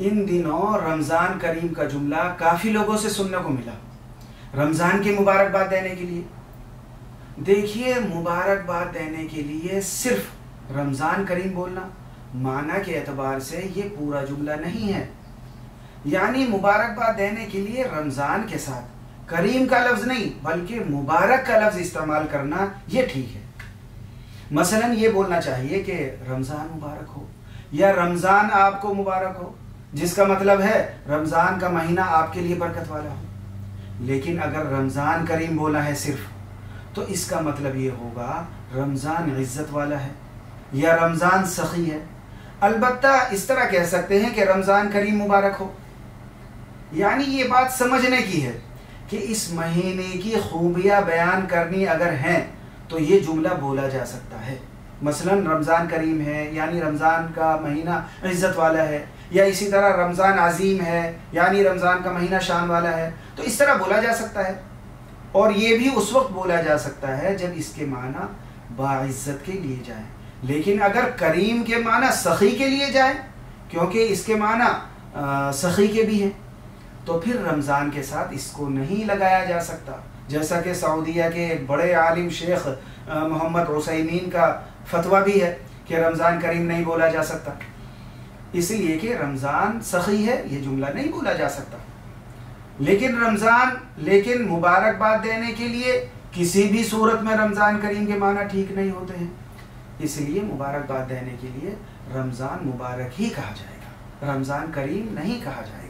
ان دنوں رمضان کریم کا جملہ کافی لوگوں سے سننے کو ملا رمضان کی مبارکباد دینے کے لیے. دیکھیے، مبارکباد دینے کے لیے صرف رمضان کریم بولنا معنی کے اعتبار سے یہ پورا جملہ نہیں ہے. یعنی مبارکباد دینے کے لیے رمضان کے ساتھ کریم کا لفظ نہیں بلکہ مبارک کا لفظ استعمال کرنا یہ ٹھیک ہے. مثلا یہ بولنا چاہیے کہ رمضان مبارک ہو یا رمضان آپ کو مبارک ہو، جس کا مطلب ہے رمضان کا مہینہ آپ کے لیے برکت والا ہو. لیکن اگر رمضان کریم بولا ہے صرف، تو اس کا مطلب یہ ہوگا رمضان عزت والا ہے یا رمضان سخی ہے. البتہ اس طرح کہہ سکتے ہیں کہ رمضان کریم مبارک ہو. یعنی یہ بات سمجھنے کی ہے کہ اس مہینے کی خوبیاں بیان کرنی اگر ہیں تو یہ جملہ بولا جا سکتا ہے. مثلا رمضان کریم ہے یعنی رمضان کا مہینہ عزت والا ہے، یا اسی طرح رمضان عظیم ہے یعنی رمضان کا مہینہ شان والا ہے. تو اس طرح بولا جا سکتا ہے، اور یہ بھی اس وقت بولا جا سکتا ہے جب اس کے معنی باعزت کے لیے جائیں. لیکن اگر کریم کے معنی سخی کے لیے جائیں، کیونکہ اس کے معنی سخی کے بھی ہیں، تو پھر رمضان کے ساتھ اس کو نہیں لگایا جا سکتا. جیسا کہ سعودیہ کے ایک بڑے عالم شیخ محمد عثیمین کا فتویٰ بھی ہے کہ رمضان کریم نہیں بولا جا سکتا، اس لیے کہ رمضان سخی ہے، یہ جملہ نہیں بولا جا سکتا. لیکن مبارکباد دینے کے لیے کسی بھی صورت میں رمضان کریم کے معنی ٹھیک نہیں ہوتے ہیں. اس لیے مبارکباد دینے کے لیے رمضان مبارک ہی کہا جائے گا، رمضان کریم نہیں کہا جائے گا.